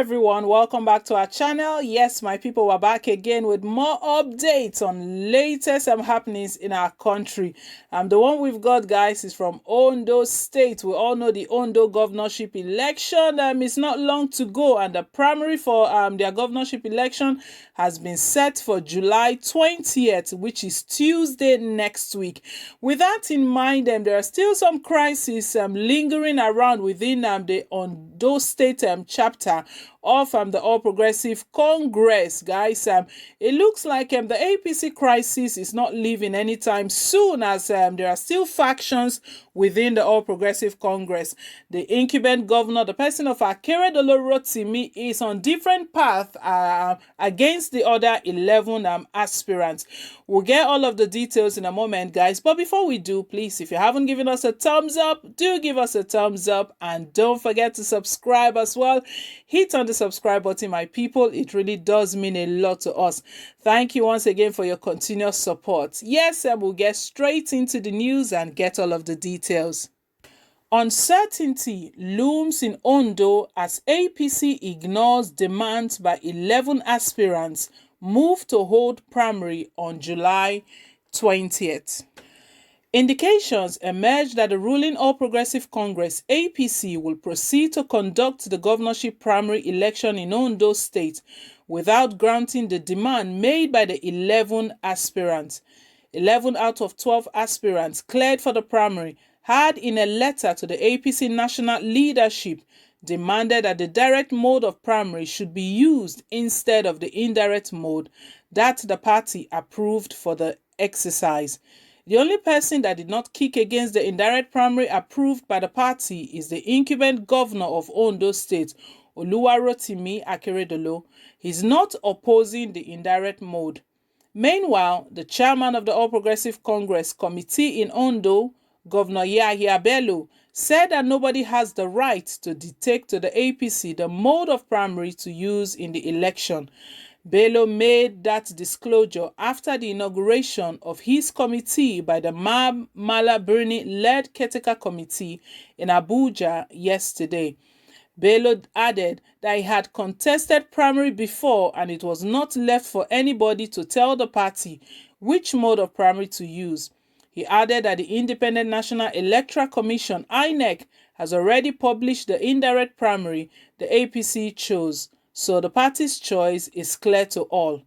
everyone, welcome back to our channel. Yes, my people, we're back again with more updates on latest happenings in our country. The one we've got, guys, is from Ondo State. We all know the Ondo governorship election is not long to go, and the primary for their governorship election has been set for July 20th, which is Tuesday next week. With that in mind, there are still some crises lingering around within the Ondo State chapter of the All Progressive Congress, guys. It looks like the APC crisis is not leaving anytime soon, as there are still factions within the All Progressive Congress. The incumbent governor, the person of Ūncěrtaiñty, is on different path against the other 11 aspirants. We'll get all of the details in a moment, guys. But before we do, please, if you haven't given us a thumbs up, do give us a thumbs up, and don't forget to subscribe as well. Hit on the subscribe button, my people. It really does mean a lot to us. Thank you once again for your continuous support. Yes, and we'll get straight into the news and get all of the details. Uncertainty looms in Ondo as APC ignores demands by 11 aspirants move to hold primary on July 20th. Indications emerged that the ruling All Progressive Congress APC will proceed to conduct the governorship primary election in Ondo State without granting the demand made by the 11 aspirants. 11 out of 12 aspirants cleared for the primary had, in a letter to the APC national leadership, demanded that the direct mode of primary should be used instead of the indirect mode that the party approved for the exercise. The only person that did not kick against the indirect primary approved by the party is the incumbent governor of Ondo State, Oluwarotimi. He's not opposing the indirect mode. Meanwhile, the chairman of the All Progressive Congress Committee in Ondo, Governor Bello, said that nobody has the right to dictate to the APC the mode of primary to use in the election. Bello made that disclosure after the inauguration of his committee by the Mala Birni-led caretaker committee in Abuja yesterday. Bello added that he had contested primary before, and it was not left for anybody to tell the party which mode of primary to use. He added that the Independent National Electoral Commission, INEC, has already published the indirect primary the APC chose, so the party's choice is clear to all.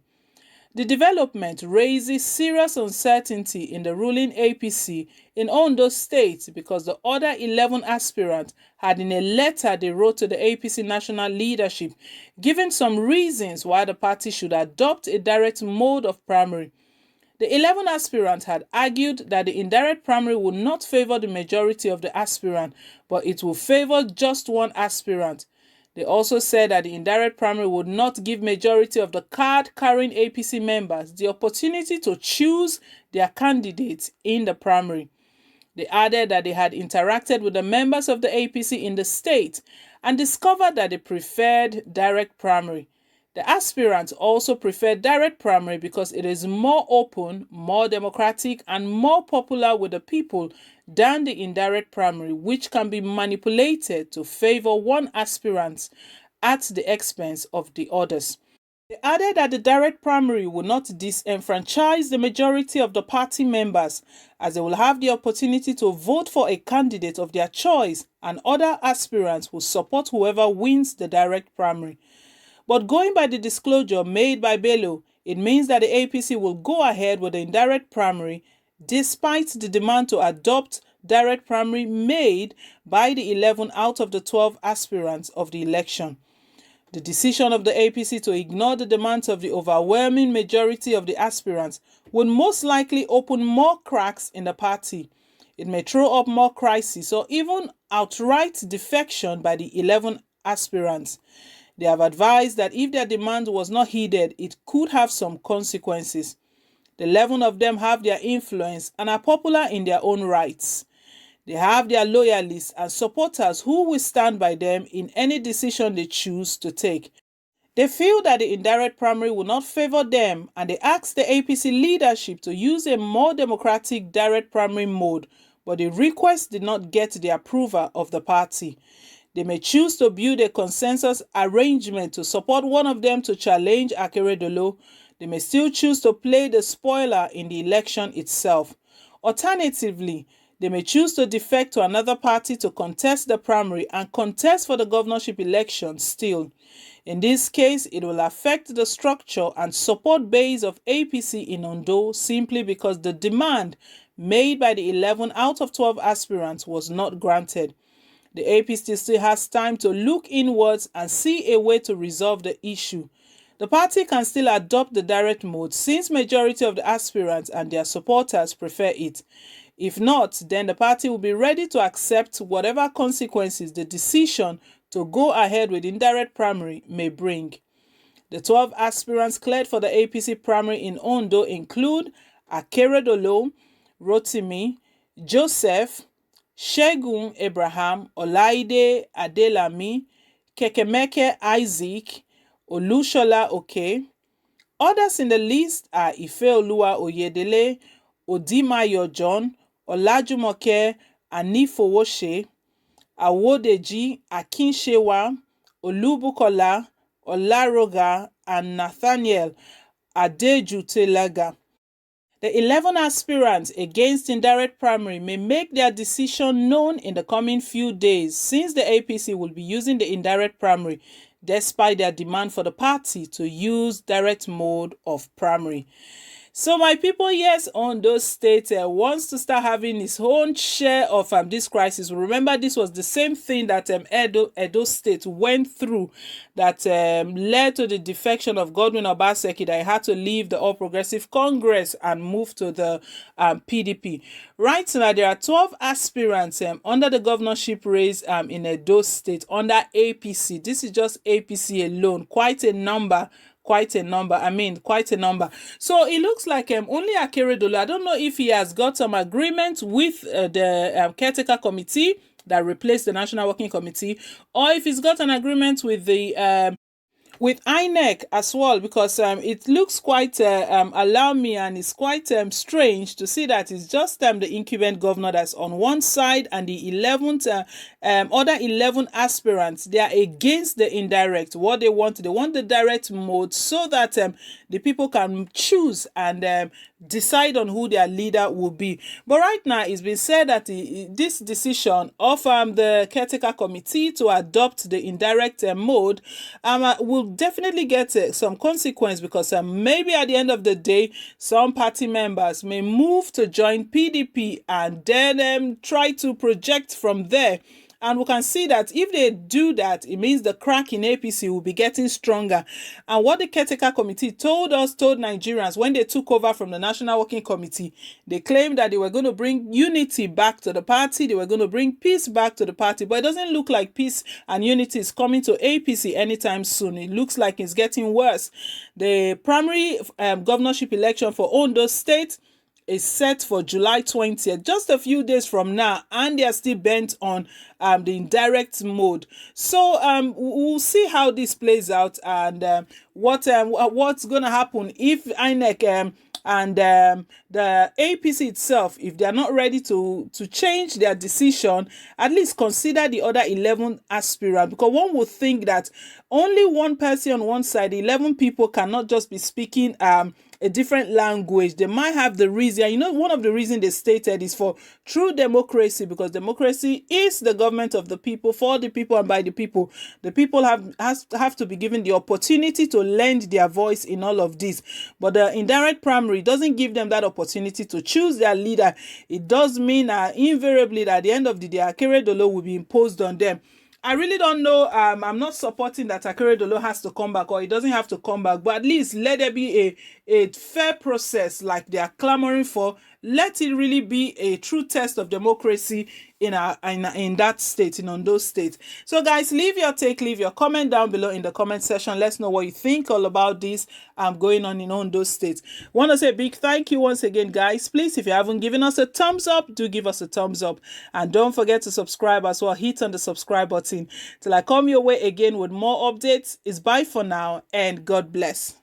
The development raises serious uncertainty in the ruling APC in Ondo State because the other 11 aspirants had, in a letter they wrote to the APC national leadership, given some reasons why the party should adopt a direct mode of primary. The 11 aspirants had argued that the indirect primary would not favor the majority of the aspirant, but it will favor just one aspirant. They also said that the indirect primary would not give majority of the card-carrying APC members the opportunity to choose their candidates in the primary. They added that they had interacted with the members of the APC in the state and discovered that they preferred direct primary. The aspirants also preferred direct primary because it is more open, more democratic, and more popular with the people than the indirect primary, which can be manipulated to favor one aspirant at the expense of the others. They added that the direct primary will not disenfranchise the majority of the party members, as they will have the opportunity to vote for a candidate of their choice, and other aspirants will support whoever wins the direct primary. But going by the disclosure made by Bello, it means that the APC will go ahead with the indirect primary despite the demand to adopt direct primary made by the 11 out of the 12 aspirants of the election. The decision of the APC to ignore the demands of the overwhelming majority of the aspirants would most likely open more cracks in the party. It may throw up more crises or even outright defection by the 11 aspirants. They have advised that if their demand was not heeded, it could have some consequences. The 11 of them have their influence and are popular in their own rights. They have their loyalists and supporters who will stand by them in any decision they choose to take. They feel that the indirect primary will not favor them, and they ask the APC leadership to use a more democratic direct primary mode, but the request did not get the approval of the party. They may choose to build a consensus arrangement to support one of them to challenge Akeredolu. They may still choose to play the spoiler in the election itself. Alternatively, they may choose to defect to another party to contest the primary and contest for the governorship election still. In this case, it will affect the structure and support base of APC in Ondo simply because the demand made by the 11 out of 12 aspirants was not granted. The APC still has time to look inwards and see a way to resolve the issue. The party can still adopt the direct mode since majority of the aspirants and their supporters prefer it. If not, then the party will be ready to accept whatever consequences the decision to go ahead with indirect primary may bring. The 12 aspirants cleared for the APC primary in Ondo include Akeredolu, Rotimi, Joseph, Shegun Abraham, Olaide Adelami, Kekemeke Isaac, Olushola Oke. Others in the list are Ifeoluwa Oyedele, Odimayo John, Olajumoke Anifowose, Awodeji Akinshewa, Olubukola, Olaroga, and Nathaniel Adejutelaga. The 11 aspirants against indirect primary may make their decision known in the coming few days since the APC will be using the indirect primary despite their demand for the party to use direct mode of primary. So my people, yes, Ondo State wants to start having its own share of this crisis. Remember, this was the same thing that Edo State went through that led to the defection of Godwin Obaseki, that he had to leave the All Progressive Congress and move to the PDP. Right now, there are 12 aspirants under the governorship race in Edo State under APC. This is just APC alone, quite a number. So it looks like only Akeredolu, I don't know if he has got some agreement with the caretaker committee that replaced the National Working Committee, or if he's got an agreement with the with INEC as well, because it looks quite alarming, and it's quite strange to see that it's just the incumbent governor that's on one side, and the 11th other 11 aspirants, they are against the indirect. What they want the direct mode so that the people can choose and decide on who their leader will be. But right now, it's been said that this decision of the caretaker committee to adopt the indirect mode will definitely get some consequence, because maybe at the end of the day, some party members may move to join PDP and then try to project from there. And we can see that if they do that, it means the crack in APC will be getting stronger. And what the caretaker committee told Nigerians when they took over from the National Working Committee, they claimed that they were going to bring unity back to the party. They were going to bring peace back to the party. But it doesn't look like peace and unity is coming to APC anytime soon. It looks like it's getting worse. The primary governorship election for Ondo State is set for July 20th, just a few days from now, and they are still bent on the indirect mode. So we'll see how this plays out, and what's going to happen if INEC and the APC itself, if they are not ready to change their decision, at least consider the other 11 aspirants, because one would think that only one person on one side, 11 people cannot just be speaking a different language. They might have the reason. You know, one of the reasons they stated is for true democracy, because democracy is the government of the people, for the people, and by the people. The people have to be given the opportunity to lend their voice in all of this. But the indirect primary doesn't give them that opportunity to choose their leader. It does mean invariably that at the end of the day, Akeredolu will be imposed on them. I really don't know. I'm not supporting that Akeredolu has to come back, or he doesn't have to come back, but at least let there be a fair process like they are clamoring for. Let it really be a true test of democracy in that state, in Ondo State. So guys, leave your take, leave your comment down below in the comment section. Let's know what you think all about this going on in Ondo State. Want to say a big thank you once again, guys. Please, if you haven't given us a thumbs up, do give us a thumbs up, and don't forget to subscribe as well. Hit on the subscribe button. Till I come your way again with more updates. It's bye for now, and God bless.